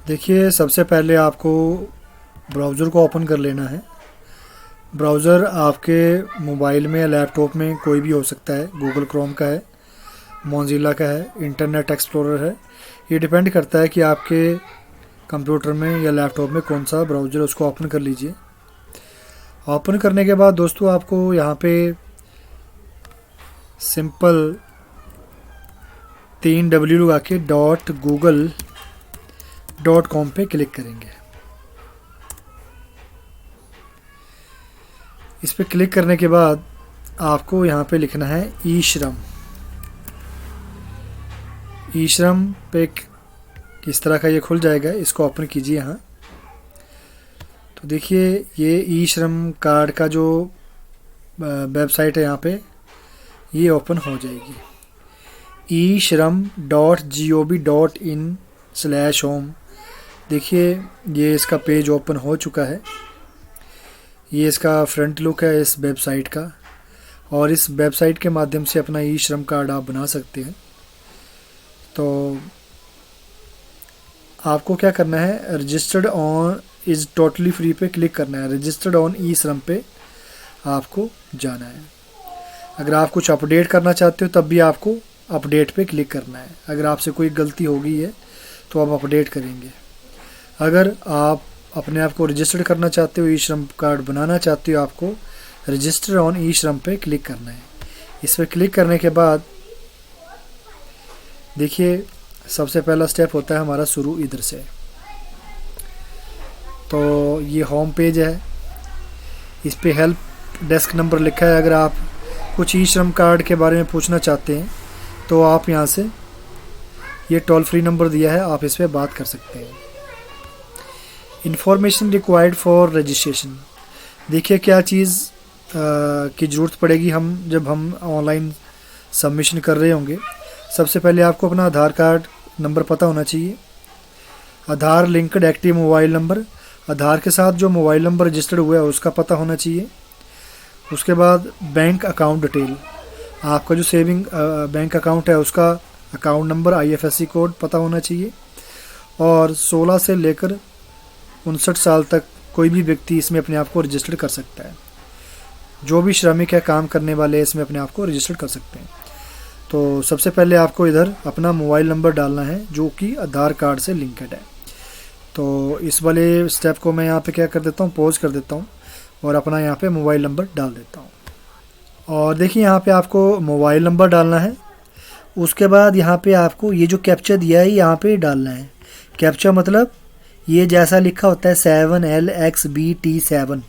देखिए, सबसे पहले आपको ब्राउज़र को ओपन कर लेना है। ब्राउज़र आपके मोबाइल में या लैपटॉप में कोई भी हो सकता है। गूगल क्रोम का है, मोज़िला का है, इंटरनेट एक्सप्लोरर है। ये डिपेंड करता है कि आपके कंप्यूटर में या लैपटॉप में कौन सा ब्राउज़र है, उसको ओपन कर लीजिए। ओपन करने के बाद दोस्तों आपको यहाँ पे सिंपल 3W लगा के .google.com पे क्लिक करेंगे। इस पे क्लिक करने के बाद आपको यहाँ पे लिखना है ई श्रम। ई श्रम पे किस तरह का ये खुल जाएगा, इसको ओपन कीजिए यहाँ। तो देखिए, ये ई श्रम कार्ड का जो वेबसाइट है यहाँ पे, ये ओपन हो जाएगी। eShram.gov.in/home। देखिए, ये इसका पेज ओपन हो चुका है। ये इसका फ्रंट लुक है इस वेबसाइट का, और इस वेबसाइट के माध्यम से अपना ई श्रम कार्ड आप बना सकते हैं। तो आपको क्या करना है, registered on is totally free पे क्लिक करना है। रजिस्टर्ड ऑन ई श्रम पे आपको जाना है। अगर आप कुछ अपडेट करना चाहते हो तब भी आपको अपडेट पे क्लिक करना है। अगर आपसे कोई गलती हो गई है तो आप अपडेट करेंगे। अगर आप अपने आप को रजिस्टर्ड करना चाहते हो, ई श्रम कार्ड बनाना चाहते हो, आपको रजिस्टर ऑन ई श्रम पे क्लिक करना है। इस पर क्लिक करने के बाद देखिए, सबसे पहला स्टेप होता है हमारा शुरू इधर से। तो ये होम पेज है, इस पे हेल्प डेस्क नंबर लिखा है। अगर आप कुछ ई श्रम कार्ड के बारे में पूछना चाहते हैं तो आप यहाँ से, ये टोल फ्री नंबर दिया है, आप इस पर बात कर सकते हैं। Information required for registration. देखिए, क्या चीज़ की ज़रूरत पड़ेगी जब हम ऑनलाइन सबमिशन कर रहे होंगे। सबसे पहले आपको अपना आधार कार्ड नंबर पता होना चाहिए। आधार लिंक्ड एक्टिव मोबाइल नंबर, आधार के साथ जो मोबाइल नंबर रजिस्टर्ड हुआ है उसका पता होना चाहिए। उसके बाद बैंक अकाउंट डिटेल, आपका जो सेविंग बैंक अकाउंट है उसका अकाउंट नंबर, IFSC कोड पता होना चाहिए। और 16 से लेकर 59 साल तक कोई भी व्यक्ति इसमें अपने आप को रजिस्टर कर सकता है। जो भी श्रमिक है, काम करने वाले, इसमें अपने आप को रजिस्टर कर सकते हैं। तो सबसे पहले आपको इधर अपना मोबाइल नंबर डालना है जो कि आधार कार्ड से लिंक्ड है। तो इस वाले स्टेप को मैं यहाँ पे क्या कर देता हूँ, पॉज कर देता हूँ और अपना यहाँ पे मोबाइल नंबर डाल देता हूँ। और देखिए, यहाँ पे आपको मोबाइल नंबर डालना है। उसके बाद यहाँ पे आपको ये जो कैप्चा दिया है यहाँ पे डालना है। कैप्चा मतलब ये जैसा लिखा होता है 7LXBT7,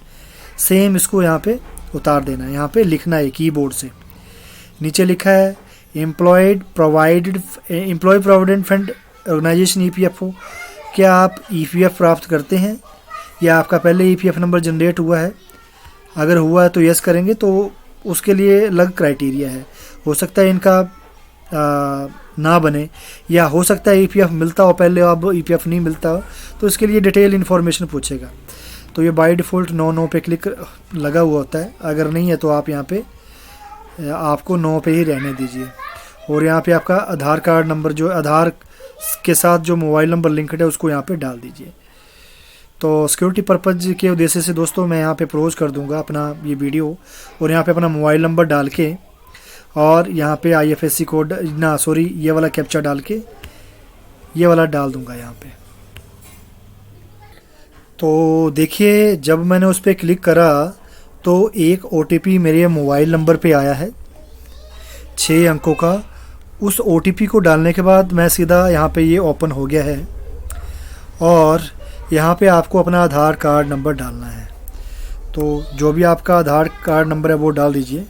सेम इसको यहाँ पे उतार देना है। यहाँ पे लिखना है कीबोर्ड से। नीचे लिखा है employ provident fund organisation EPFO। क्या आप EPF प्राप्त करते हैं या आपका पहले EPF नंबर जनरेट हुआ है? अगर हुआ है तो यस करेंगे। तो उसके लिए अलग क्राइटेरिया है, हो सकता है इनका ना बने, या हो सकता है EPF मिलता हो पहले, अब EPF नहीं मिलता हो तो इसके लिए डिटेल इन्फॉर्मेशन पूछेगा। तो ये बाय डिफ़ॉल्ट नो पे क्लिक लगा हुआ होता है। अगर नहीं है तो आप यहाँ पे आपको नो पे ही रहने दीजिए। और यहाँ पे आपका आधार कार्ड नंबर, जो आधार के साथ जो मोबाइल नंबर लिंक्ड है, उसको यहाँ पे डाल दीजिए। तो सिक्योरिटी पर्पज़ के उद्देश्य से दोस्तों मैं यहाँ पे पॉज कर दूँगा अपना ये वीडियो, और यहाँ पे अपना मोबाइल नंबर डाल के, और यहाँ पे IFSC कोड ना सॉरी ये वाला कैप्चा डाल के ये वाला डाल दूँगा यहाँ पे। तो देखिए, जब मैंने उस पर क्लिक करा तो एक OTP मेरे मोबाइल नंबर पे आया है 6 अंकों का। उस OTP को डालने के बाद मैं सीधा यहाँ पे ये ओपन हो गया है, और यहाँ पे आपको अपना आधार कार्ड नंबर डालना है। तो जो भी आपका आधार कार्ड नंबर है वो डाल दीजिए।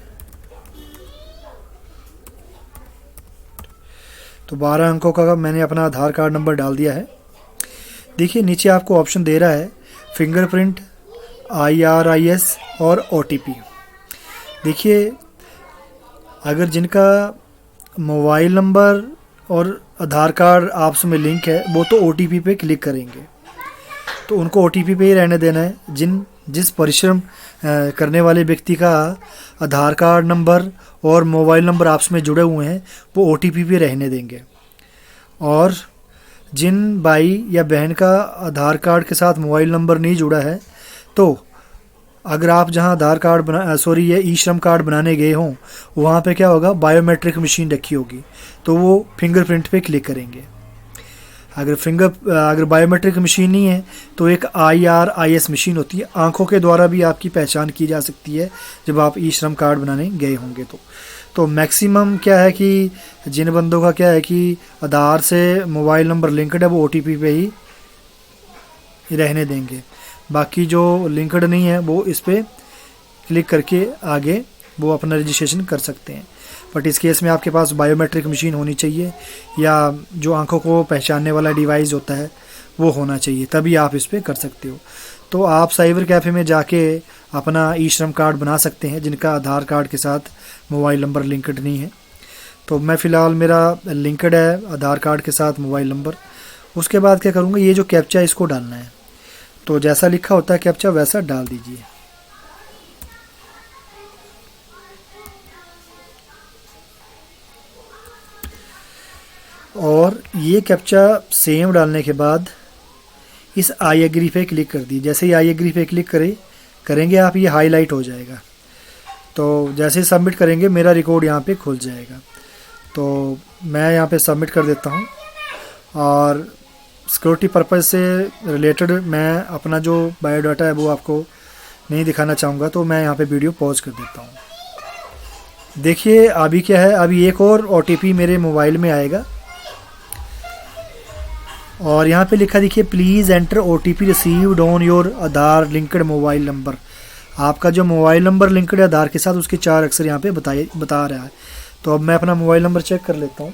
तो 12 अंकों का मैंने अपना आधार कार्ड नंबर डाल दिया है। देखिए, नीचे आपको ऑप्शन दे रहा है फिंगरप्रिंट, IRIS और OTP। देखिए, अगर जिनका मोबाइल नंबर और आधार कार्ड आपस में लिंक है वो तो OTP पे क्लिक करेंगे, तो उनको OTP पे ही रहने देना है। जिस परिश्रम करने वाले व्यक्ति का आधार कार्ड नंबर और मोबाइल नंबर आपस में जुड़े हुए हैं वो OTP पे रहने देंगे। और जिन भाई या बहन का आधार कार्ड के साथ मोबाइल नंबर नहीं जुड़ा है, तो अगर आप जहां आधार कार्ड ये ई श्रम कार्ड बनाने गए हों, वहाँ पे क्या होगा, बायोमेट्रिक मशीन रखी होगी, तो वो फिंगरप्रिंट पे क्लिक करेंगे। अगर बायोमेट्रिक मशीन नहीं है तो एक IRIS मशीन होती है, आंखों के द्वारा भी आपकी पहचान की जा सकती है जब आप ई श्रम कार्ड बनाने गए होंगे। तो मैक्सिमम क्या है कि जिन बंदों का क्या है कि आधार से मोबाइल नंबर लिंक्ड है, वो OTP पे ही रहने देंगे। बाकी जो लिंक्ड नहीं है वो इस पर क्लिक करके आगे वो अपना रजिस्ट्रेशन कर सकते हैं। बट इस केस में आपके पास बायोमेट्रिक मशीन होनी चाहिए, या जो आंखों को पहचानने वाला डिवाइस होता है वो होना चाहिए, तभी आप इस पर कर सकते हो। तो आप साइबर कैफ़े में जाके अपना ई श्रम कार्ड बना सकते हैं जिनका आधार कार्ड के साथ मोबाइल नंबर लिंक्ड नहीं है। तो मैं फ़िलहाल मेरा लिंक्ड है आधार कार्ड के साथ मोबाइल नंबर। उसके बाद क्या करूँगा, ये जो कैप्चा है इसको डालना है, तो जैसा लिखा होता है कैप्चा वैसा डाल दीजिए। और ये कैप्चा सेम डालने के बाद इस आई एग्री पे क्लिक कर दी। जैसे ही आई एग्री पे क्लिक करेंगे आप, ये हाईलाइट हो जाएगा। तो जैसे ही सबमिट करेंगे मेरा रिकॉर्ड यहाँ पे खुल जाएगा। तो मैं यहाँ पे सबमिट कर देता हूँ, और सिक्योरिटी पर्पज़ से रिलेटेड मैं अपना जो बायोडाटा है वो आपको नहीं दिखाना चाहूँगा, तो मैं यहाँ पे वीडियो पॉज कर देता हूँ। देखिए अभी क्या है, अभी एक और OTP मेरे मोबाइल में आएगा, और यहाँ पे लिखा देखिए, please enter OTP received on your Aadhaar linked mobile number. आपका जो मोबाइल नंबर लिंक्ड है आधार के साथ, उसके 4 अक्षर यहाँ पे बता रहा है। तो अब मैं अपना मोबाइल नंबर चेक कर लेता हूँ।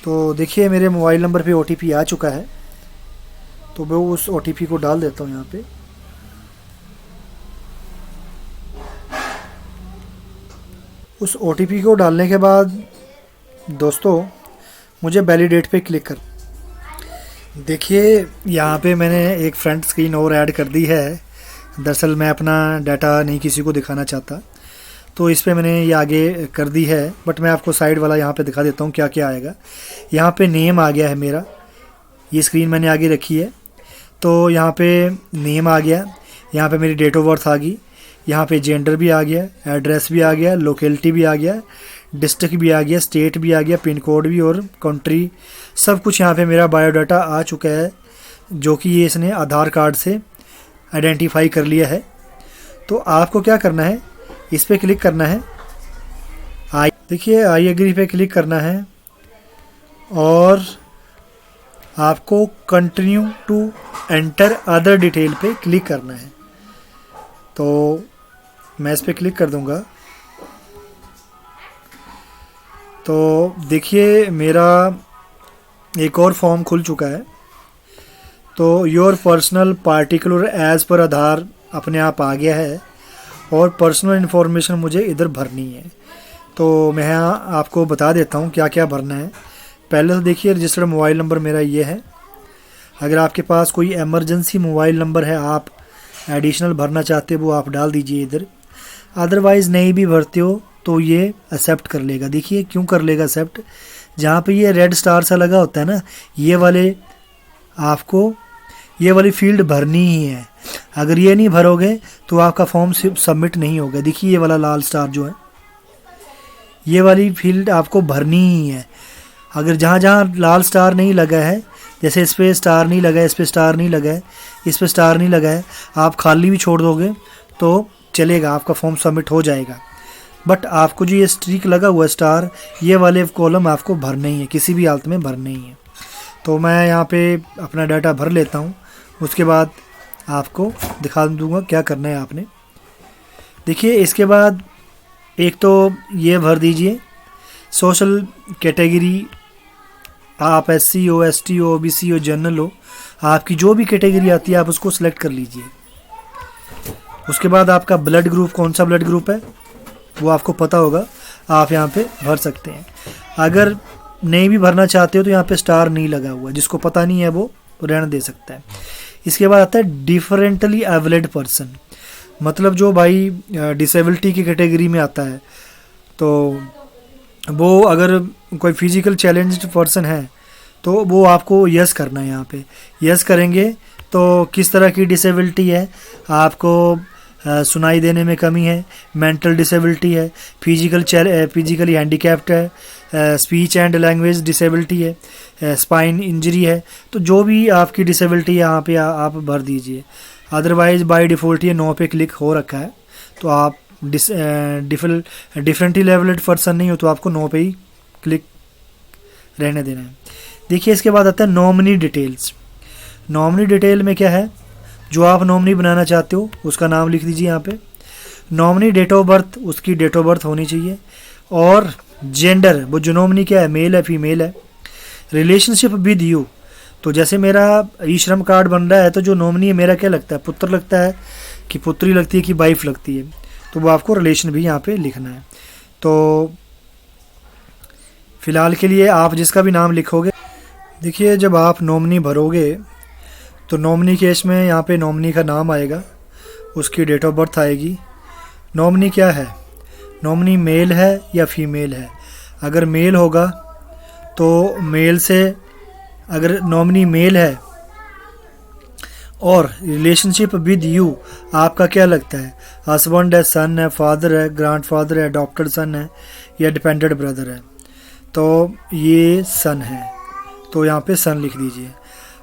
तो देखिए मेरे मोबाइल नंबर पे OTP आ चुका है, तो मैं उस OTP को डाल देता हूँ यहाँ पे। उस OTP को डालने के बाद दोस्तों मुझे वैलिडेट पे क्लिक कर। देखिए यहाँ पे मैंने एक फ्रंट स्क्रीन और ऐड कर दी है। दरअसल मैं अपना डाटा नहीं किसी को दिखाना चाहता, तो इस पे मैंने ये आगे कर दी है। बट मैं आपको साइड वाला यहाँ पे दिखा देता हूँ क्या क्या आएगा। यहाँ पे नेम आ गया है मेरा, ये स्क्रीन मैंने आगे रखी है, तो यहाँ पे नेम आ गया, यहाँ पे मेरी डेट ऑफ बर्थ आ गई, यहाँ पे जेंडर भी आ गया, एड्रेस भी आ गया, लोकेलिटी भी आ गया, डिस्ट्रिक्ट भी आ गया, स्टेट भी आ गया, पिन कोड भी और कंट्री, सब कुछ यहाँ पे मेरा बायोडाटा आ चुका है, जो कि ये इसने आधार कार्ड से आइडेंटिफाई कर लिया है। तो आपको क्या करना है, इस पर क्लिक करना है, देखिए आई एग्री पे क्लिक करना है, और आपको continue to enter other detail पे क्लिक करना है। तो मैं इस पर क्लिक कर दूंगा। तो देखिए मेरा एक और फॉर्म खुल चुका है। तो your personal particular as per आधार अपने आप आ गया है, और पर्सनल इन्फॉर्मेशन मुझे इधर भरनी है। तो मैं आपको बता देता हूँ क्या क्या भरना है। पहले तो देखिए रजिस्टर्ड मोबाइल नंबर मेरा ये है। अगर आपके पास कोई एमरजेंसी मोबाइल नंबर है, आप एडिशनल भरना चाहते हो, वो आप डाल दीजिए इधर। अदरवाइज़ नहीं भी भरते हो तो ये एक्सेप्ट कर लेगा। देखिए क्यों कर लेगा एक्सेप्ट, जहाँ पे ये रेड स्टार सा लगा होता है ना, ये वाली फील्ड भरनी ही है। अगर ये नहीं भरोगे तो आपका फॉर्म सबमिट नहीं होगा। देखिए ये वाला लाल स्टार जो है, ये वाली फील्ड आपको भरनी ही है। अगर जहाँ जहाँ लाल स्टार नहीं लगा है, जैसे इस पर स्टार नहीं लगा है, इस पर स्टार नहीं लगा है, इस पर स्टार नहीं लगा है, आप खाली भी छोड़ दोगे तो चलेगा, आपका फॉर्म सबमिट हो जाएगा। बट आपको जो ये स्ट्रीक लगा हुआ है स्टार, ये वाले कॉलम आपको भरने ही है, किसी भी हालत में भरने ही है। तो मैं यहाँ पे अपना डाटा भर लेता हूँ, उसके बाद आपको दिखा दूँगा क्या करना है आपने। देखिए इसके बाद एक तो ये भर दीजिए सोशल कैटेगरी, आप SC हो, ST हो, OBC हो, जनरल हो, आपकी जो भी कैटेगरी आती है आप उसको सिलेक्ट कर लीजिए। उसके बाद आपका ब्लड ग्रुप, कौन सा ब्लड ग्रुप है वो आपको पता होगा, आप यहाँ पे भर सकते हैं। अगर नहीं भी भरना चाहते हो तो यहाँ पे स्टार नहीं लगा हुआ, जिसको पता नहीं है वो रहने दे सकता है। इसके बाद आता है डिफरेंटली एबल्ड पर्सन, मतलब जो भाई डिसेबिलिटी की कैटेगरी में आता है, तो वो अगर कोई फिजिकल चैलेंज्ड पर्सन है तो वो आपको यस करना है। यहाँ पे यस करेंगे तो किस तरह की डिसेबिलिटी है, आपको सुनाई देने में कमी है, मेंटल डिसेबिलिटी है, फिजिकली हैंडीकैप्ड है, स्पीच एंड लैंग्वेज डिसेबिलिटी है, स्पाइन इंजरी है, तो जो भी आपकी डिसेबिलिटी है यहाँ पे आप भर दीजिए। अदरवाइज बाय डिफ़ॉल्ट ये नो पे क्लिक हो रखा है, तो आप डिफरेंटली लेवल्ड पर्सन नहीं हो तो आपको नो पे ही क्लिक रहने देना है। देखिए इसके बाद आता है नॉमिनी डिटेल्स। नॉमिनी डिटेल में क्या है, जो आप नॉमिनी बनाना चाहते हो उसका नाम लिख दीजिए यहाँ पे। नॉमिनी डेट ऑफ बर्थ, उसकी डेट ऑफ बर्थ होनी चाहिए, और जेंडर, वो जो नॉमिनी क्या है, मेल है फीमेल है। रिलेशनशिप विद यू, तो जैसे मेरा ई श्रम कार्ड बन रहा है तो जो नॉमिनी है मेरा क्या लगता है, पुत्र लगता है कि पुत्री लगती है कि वाइफ लगती है, तो वो आपको रिलेशन भी यहाँ पे लिखना है। तो फ़िलहाल के लिए आप जिसका भी नाम लिखोगे, देखिए जब आप नॉमिनी भरोगे तो नॉमिनी केस में यहाँ पे नॉमिनी का नाम आएगा, उसकी डेट ऑफ बर्थ आएगी। नॉमिनी क्या है, नॉमिनी मेल है या फीमेल है। अगर मेल होगा तो मेल से, अगर नॉमिनी मेल है और रिलेशनशिप विद यू आपका क्या लगता है, हस्बैंड है, सन है, फादर है, ग्रैंडफादर है, अडॉप्टेड सन है या डिपेंडेंट ब्रदर है, तो ये सन है, तो यहाँ पे सन लिख दीजिए।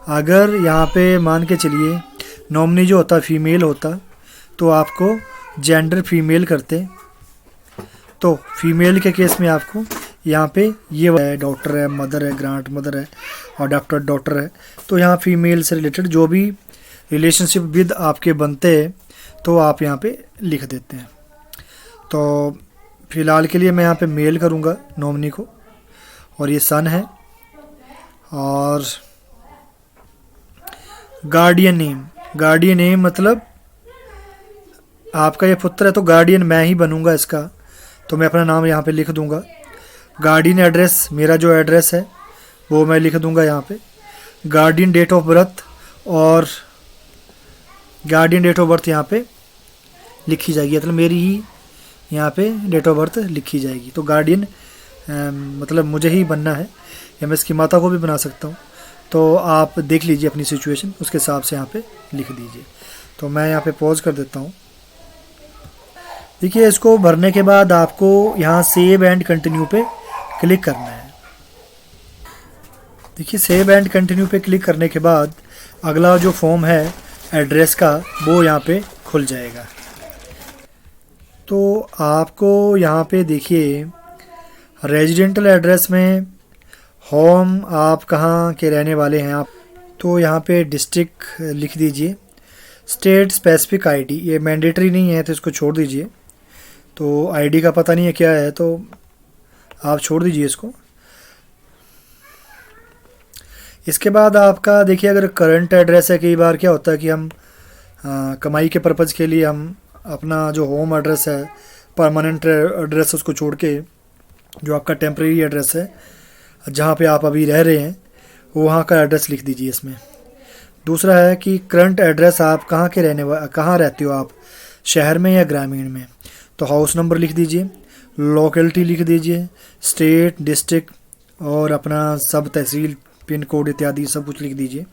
अगर यहाँ पे मान के चलिए नॉमिनी जो होता फीमेल होता तो आपको जेंडर फीमेल करते, तो फीमेल के केस में आपको यहाँ पे ये डॉटर है, मदर है, ग्रांड मदर है, अडॉप्टेड डॉटर है, तो यहाँ फीमेल से रिलेटेड जो भी रिलेशनशिप विद आपके बनते हैं तो आप यहाँ पे लिख देते हैं। तो फ़िलहाल के लिए मैं यहाँ पे मेल करूँगा नॉमिनी को, और ये सन है। और गार्डियन नेम, गार्डियन नेम मतलब आपका ये पुत्र है तो गार्डियन मैं ही बनूंगा इसका, तो मैं अपना नाम यहाँ पे लिख दूंगा। गार्डियन एड्रेस, मेरा जो एड्रेस है वो मैं लिख दूंगा यहाँ पे। गार्डियन डेट ऑफ बर्थ, और गार्डियन डेट ऑफ बर्थ यहाँ पे लिखी जाएगी, मतलब मेरी ही यहाँ पे डेट ऑफ बर्थ लिखी जाएगी। तो गार्डियन मतलब मुझे ही बनना है, या मैं इसकी माता को भी बना सकता हूँ, तो आप देख लीजिए अपनी सिचुएशन, उसके हिसाब से यहाँ पे लिख दीजिए। तो मैं यहाँ पे पॉज कर देता हूँ। देखिए इसको भरने के बाद आपको यहाँ सेव एंड कंटिन्यू पे क्लिक करना है। देखिए सेव एंड कंटिन्यू पे क्लिक करने के बाद अगला जो फॉर्म है एड्रेस का, वो यहाँ पे खुल जाएगा। तो आपको यहाँ पे देखिए रेजिडेंटल एड्रेस में होम, आप कहाँ के रहने वाले हैं आप, तो यहाँ पे डिस्ट्रिक्ट लिख दीजिए। स्टेट स्पेसिफिक आईडी, ये मैंडेटरी नहीं है तो इसको छोड़ दीजिए, तो आईडी का पता नहीं है क्या है तो आप छोड़ दीजिए इसको। इसके बाद आपका देखिए अगर करंट एड्रेस है, कई बार क्या होता है कि हम कमाई के पर्पज़ के लिए हम अपना जो होम एड्रेस है, परमानेंट एड्रेस, उसको छोड़ के जो आपका टेम्परेरी एड्रेस है जहाँ पे आप अभी रह रहे हैं वहाँ का एड्रेस लिख दीजिए इसमें। दूसरा है कि करंट एड्रेस, आप कहाँ के कहाँ रहते हो आप, शहर में या ग्रामीण में, तो हाउस नंबर लिख दीजिए, लोकेलिटी लिख दीजिए, स्टेट, डिस्ट्रिक्ट और अपना सब तहसील, पिन कोड इत्यादि सब कुछ लिख दीजिए।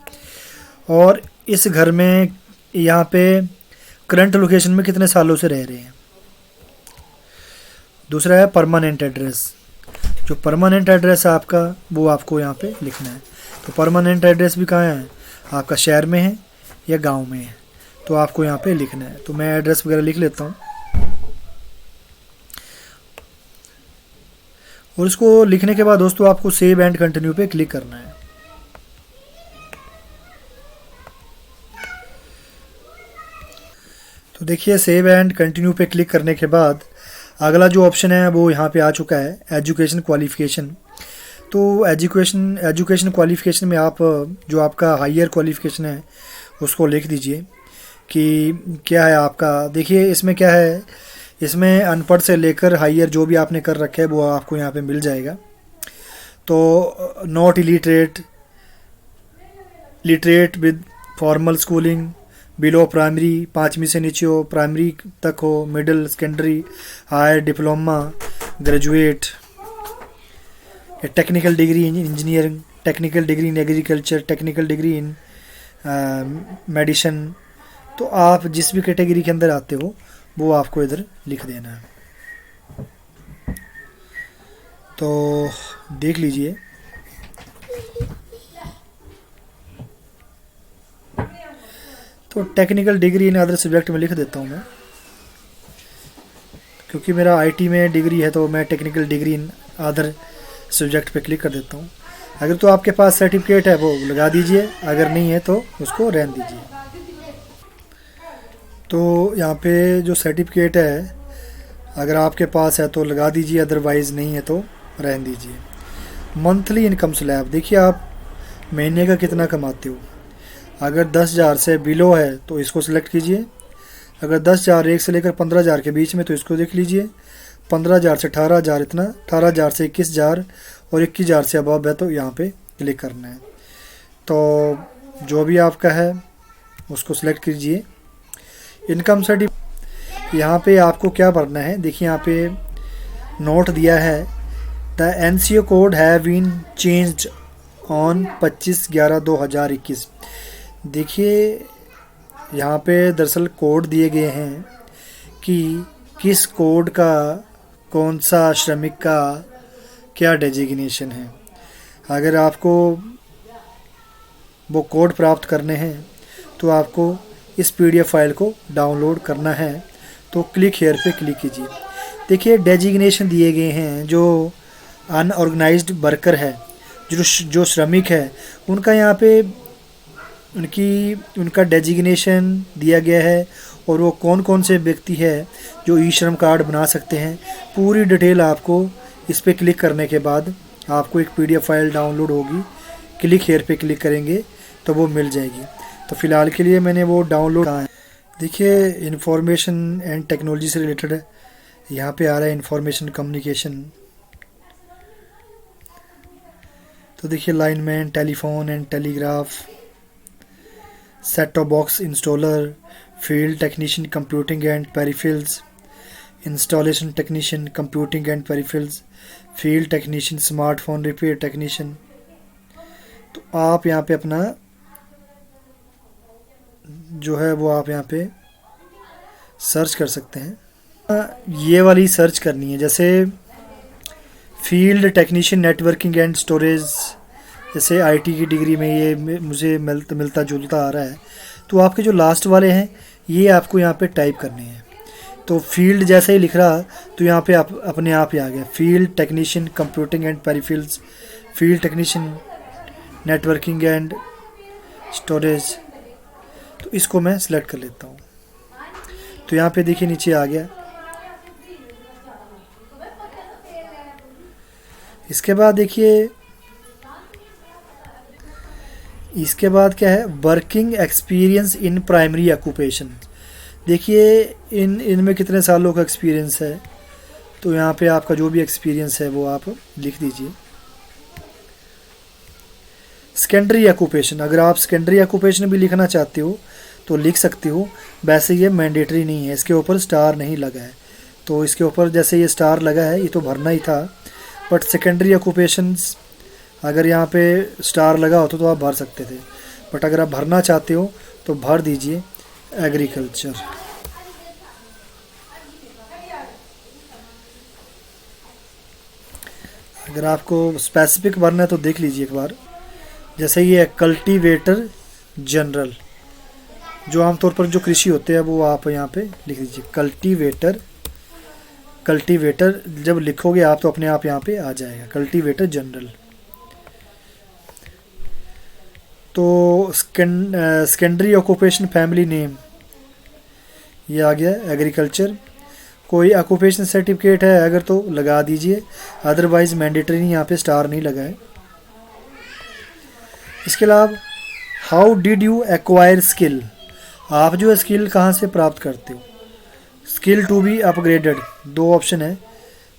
और इस घर में यहाँ पे करंट लोकेशन में कितने सालों से रह रहे हैं। दूसरा है परमानेंट एड्रेस, जो परमानेंट एड्रेस है आपका वो आपको यहाँ पे लिखना है। तो परमानेंट एड्रेस भी कहाँ है आपका, शहर में है या गांव में है, तो आपको यहाँ पे लिखना है। तो मैं एड्रेस वगैरह लिख लेता हूँ, और इसको लिखने के बाद दोस्तों आपको सेव एंड कंटिन्यू पे क्लिक करना है। तो देखिए सेव एंड कंटिन्यू पे क्लिक करने के बाद अगला जो ऑप्शन है वो यहाँ पे आ चुका है, एजुकेशन क्वालिफ़िकेशन। तो एजुकेशन क्वालिफ़िकेशन में आप जो आपका हायर क्वालिफ़िकेशन है उसको लिख दीजिए कि क्या है आपका। देखिए इसमें क्या है, इसमें अनपढ़ से लेकर हायर जो भी आपने कर रखा है वो आपको यहाँ पे मिल जाएगा। तो not illiterate, literate with formal schooling, below primary, 5वीं से नीचे हो, प्राइमरी तक हो, middle, secondary, higher, diploma, graduate, technical degree in engineering, technical degree in agriculture, technical degree in medicine. तो आप जिस भी कैटेगरी के अंदर आते हो वो आपको इधर लिख देना है। तो देख लीजिए, तो technical degree in other subject में लिख देता हूँ मैं, क्योंकि मेरा आईटी में डिग्री है तो मैं technical degree in other subject पे क्लिक कर देता हूँ। अगर तो आपके पास सर्टिफिकेट है वो लगा दीजिए, अगर नहीं है तो उसको रहने दीजिए। तो यहाँ पे जो सर्टिफिकेट है अगर आपके पास है तो लगा दीजिए, अदरवाइज़ नहीं है तो रहने दीजिए। मंथली इनकम स्लैब, देखिए आप महीने का कितना कमाते हो। अगर 10,000 से बिलो है तो इसको सिलेक्ट कीजिए। अगर 10,000 एक से लेकर 15,000 के बीच में तो इसको देख लीजिए। 15,000 से 18,000 इतना, 18,000 से 21,000 और 21,000 से अबव है तो यहाँ पे क्लिक करना है। तो जो भी आपका है उसको सिलेक्ट कीजिए। इनकम सर्टिफिकेट, यहाँ पे आपको क्या भरना है, देखिए यहाँ पे नोट दिया है, the NCO code have been changed on 25/11/2021। देखिए यहाँ पे दरअसल कोड दिए गए हैं कि किस कोड का, कौन सा श्रमिक का क्या डेजिग्नेशन है। अगर आपको वो कोड प्राप्त करने हैं तो आपको इस PDF फाइल को डाउनलोड करना है। तो क्लिक हेयर पे क्लिक कीजिए। देखिए डेजिग्नेशन दिए गए हैं, जो अनऑर्गेनाइज्ड वर्कर है, जो श्रमिक है, उनका यहाँ पे उनका डेजिग्नेशन दिया गया है और वो कौन कौन से व्यक्ति है जो ई श्रम कार्ड बना सकते हैं। पूरी डिटेल आपको इस पे क्लिक करने के बाद आपको एक PDF फाइल डाउनलोड होगी। क्लिक हेयर पे क्लिक करेंगे तो वो मिल जाएगी। तो फ़िलहाल के लिए मैंने वो डाउनलोड कहा है। देखिए इंफॉर्मेशन एंड टेक्नोलॉजी से रिलेटेड है, यहाँ पे आ रहा है इंफॉर्मेशन कम्युनिकेशन। तो देखिए lineman, telephone and telegraph, set top box installer, field technician computing and peripherals, installation technician computing and peripherals, field technician, smartphone repair technician. तो आप यहाँ पे अपना जो है वो आप यहाँ पे सर्च कर सकते हैं। ये वाली सर्च करनी है, जैसे field technician networking and storage, जैसे आईटी की डिग्री में ये मुझे मिलता जुलता आ रहा है। तो आपके जो लास्ट वाले हैं ये आपको यहाँ पे टाइप करने हैं। तो फील्ड जैसे ही लिख रहा तो यहाँ पे आप अपने आप ही आ गया, field technician computing and peripherals, field technician networking and storage. तो इसको मैं सिलेक्ट कर लेता हूँ। तो यहाँ पे देखिए नीचे आ गया। इसके बाद देखिए, इसके बाद क्या है, working experience in primary occupation. देखिए इनमें कितने सालों का एक्सपीरियंस है। तो यहाँ पे आपका जो भी एक्सपीरियंस है वो आप लिख दीजिए। सेकेंडरी ऑक्यूपेशन, अगर आप सेकेंडरी ऑक्यूपेशन भी लिखना चाहते हो तो लिख सकते हो। वैसे ये मैंडेटरी नहीं है, इसके ऊपर स्टार नहीं लगा है। तो इसके ऊपर जैसे ये स्टार लगा है ये तो भरना ही था, बट सेकेंडरी ऑक्यूपेशंस अगर यहाँ पे स्टार लगा होता तो आप भर सकते थे। बट अगर आप भरना चाहते हो तो भर दीजिए एग्रीकल्चर। अगर आपको स्पेसिफिक भरना है तो देख लीजिए एक बार। जैसे ये कल्टीवेटर जनरल, जो आमतौर पर जो कृषि होते हैं वो आप यहाँ पे लिख दीजिए कल्टीवेटर। कल्टीवेटर जब लिखोगे आप तो अपने आप यहाँ पे आ जाएगा कल्टीवेटर जनरल। तो सेकेंडरी ऑक्यूपेशन फैमिली नेम ये आ गया एग्रीकल्चर। कोई ऑक्यूपेशन सर्टिफिकेट है अगर तो लगा दीजिए, अदरवाइज मैंडेटरी नहीं, यहाँ पे स्टार नहीं लगा है। इसके अलावा how did you acquire skill, आप जो स्किल कहाँ से प्राप्त करते हो। स्किल टू बी अपग्रेडेड, दो ऑप्शन है।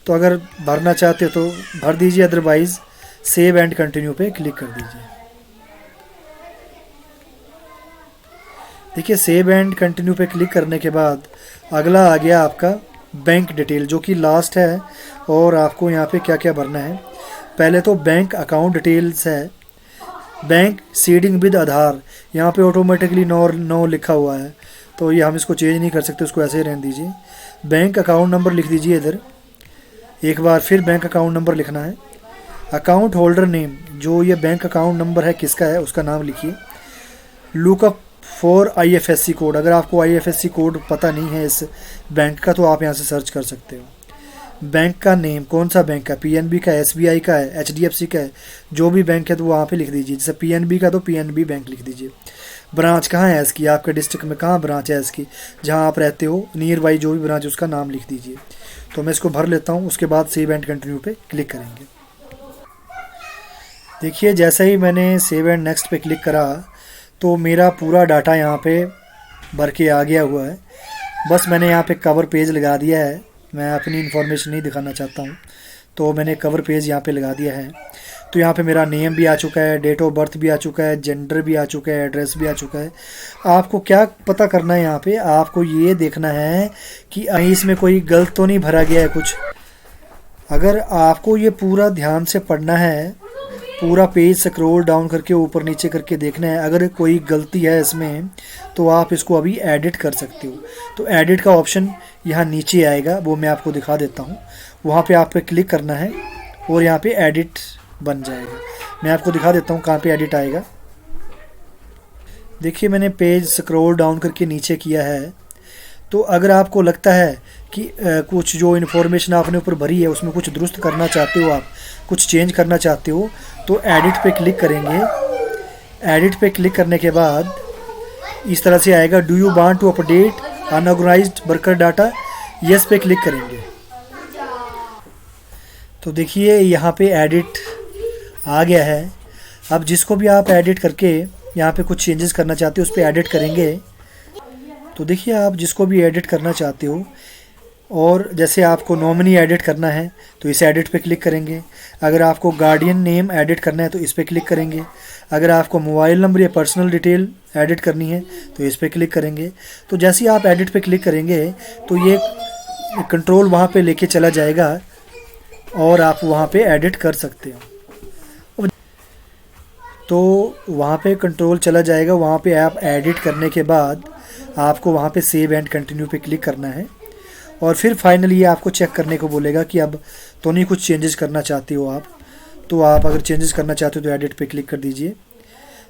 तो अगर भरना चाहते हो तो भर दीजिए, अदरवाइज सेव एंड कंटिन्यू पे क्लिक कर दीजिए। देखिए सेव एंड कंटिन्यू पे क्लिक करने के बाद अगला आ गया आपका बैंक डिटेल, जो कि लास्ट है। और आपको यहाँ पे क्या क्या भरना है, पहले तो बैंक अकाउंट डिटेल्स है, बैंक सीडिंग विद आधार। यहाँ पे ऑटोमेटिकली नो लिखा हुआ है, तो ये हम इसको चेंज नहीं कर सकते, उसको ऐसे ही रहने दीजिए। बैंक अकाउंट नंबर लिख दीजिए इधर, एक बार फिर बैंक अकाउंट नंबर लिखना है। अकाउंट होल्डर नेम, जो ये बैंक अकाउंट नंबर है किसका है उसका नाम लिखिए। लुकअप फॉर IFSC कोड, अगर आपको IFSC कोड पता नहीं है इस बैंक का तो आप यहाँ से सर्च कर सकते हो। बैंक का नेम, कौन सा बैंक का, PNB का है, SBI का है, HDFC का है, जो भी बैंक है तो वहाँ पे लिख दीजिए। जैसे PNB का तो PNB बैंक लिख दीजिए। ब्रांच कहाँ है इसकी, आपके डिस्ट्रिक्ट में कहाँ ब्रांच है इसकी, जहाँ आप रहते हो नियर बाई जो भी ब्रांच है उसका नाम लिख दीजिए। तो मैं इसको भर लेता हूँ, उसके बाद सेव एंड कंटिन्यू पे क्लिक करेंगे। देखिए जैसे ही मैंने सेव एंड नेक्स्ट पे क्लिक करा तो मेरा पूरा डाटा यहाँ पे भर के आ गया हुआ है। बस मैंने यहाँ पे कवर पेज लगा दिया है, मैं अपनी इन्फॉर्मेशन नहीं दिखाना चाहता हूँ, तो मैंने कवर पेज यहाँ पे लगा दिया है। तो यहाँ पे मेरा नेम भी आ चुका है, डेट ऑफ बर्थ भी आ चुका है, जेंडर भी आ चुका है, एड्रेस भी आ चुका है। आपको क्या पता करना है यहाँ पे, आपको ये देखना है कि कहीं इसमें कोई गलत तो नहीं भरा गया है कुछ। अगर आपको ये पूरा ध्यान से पढ़ना है, पूरा पेज स्क्रॉल डाउन करके ऊपर नीचे करके देखना है, अगर कोई गलती है इसमें तो आप इसको अभी एडिट कर सकते हो। तो एडिट का ऑप्शन यहाँ नीचे आएगा, वो मैं आपको दिखा देता हूँ। वहाँ पे आप पे क्लिक करना है और यहाँ पे एडिट बन जाएगा। मैं आपको दिखा देता हूँ कहाँ पे एडिट आएगा। देखिए मैंने पेज स्क्रॉल डाउन करके नीचे किया है। तो अगर आपको लगता है कि कुछ जो इन्फॉर्मेशन आपने ऊपर भरी है उसमें कुछ दुरुस्त करना चाहते हो, आप कुछ चेंज करना चाहते हो, तो एडिट पे क्लिक करेंगे। एडिट पे क्लिक करने के बाद इस तरह से आएगा, do you want to update unorganised worker data, yes पे क्लिक करेंगे। तो देखिए यहाँ पे एडिट आ गया है। अब जिसको भी आप एडिट करके यहाँ पे कुछ चेंजेस करना चाहते हो उस पर एडिट करेंगे। तो देखिए आप जिसको भी एडिट करना चाहते हो, और जैसे आपको नॉमिनी एडिट करना है तो इस एडिट पे क्लिक करेंगे। अगर आपको गार्डियन नेम एडिट करना है तो इस पे क्लिक करेंगे। अगर आपको मोबाइल नंबर या पर्सनल डिटेल एडिट करनी है तो इस पे क्लिक करेंगे। तो जैसे ही आप एडिट पे क्लिक करेंगे तो ये कंट्रोल वहाँ पे लेके चला जाएगा और आप वहाँ पे एडिट कर सकते हो। तो वहाँ पे कंट्रोल चला जाएगा, वहाँ पे आप एडिट करने के बाद आपको वहाँ पे सेव एंड कंटिन्यू पे क्लिक करना है। और फिर फाइनली ये आपको चेक करने को बोलेगा कि अब तो नहीं कुछ चेंजेस करना चाहते हो आप। तो आप अगर चेंजेस करना चाहते हो तो एडिट पे क्लिक कर दीजिए।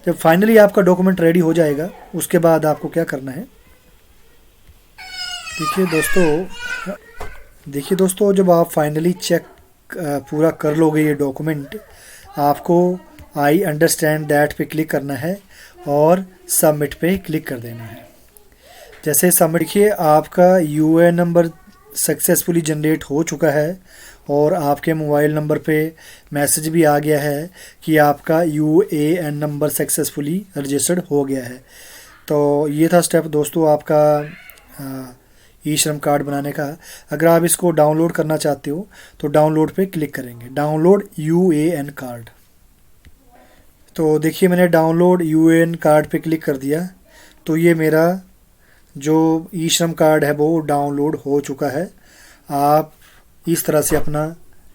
जब फाइनली आपका डॉक्यूमेंट रेडी हो जाएगा उसके बाद आपको क्या करना है, देखिए दोस्तों जब आप फाइनली चेक पूरा कर लोगे ये डॉक्यूमेंट, आपको आई अंडरस्टैंड दैट पे क्लिक करना है और सबमिट पे क्लिक कर देना है। जैसे सबमिट, देखिए आपका UAN नंबर सक्सेसफुली जनरेट हो चुका है और आपके मोबाइल नंबर पे मैसेज भी आ गया है कि आपका UAN नंबर सक्सेसफुली रजिस्टर्ड हो गया है। तो ये था स्टेप दोस्तों आपका ई श्रम कार्ड बनाने का। अगर आप इसको डाउनलोड करना चाहते हो तो डाउनलोड पे क्लिक करेंगे, डाउनलोड UAN कार्ड। तो देखिए मैंने डाउनलोड UAN कार्ड पे क्लिक कर दिया, तो ये मेरा जो ई श्रम कार्ड है वो डाउनलोड हो चुका है। आप इस तरह से अपना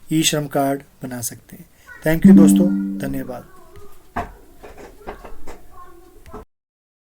ई श्रम कार्ड बना सकते हैं। थैंक यू दोस्तों, धन्यवाद।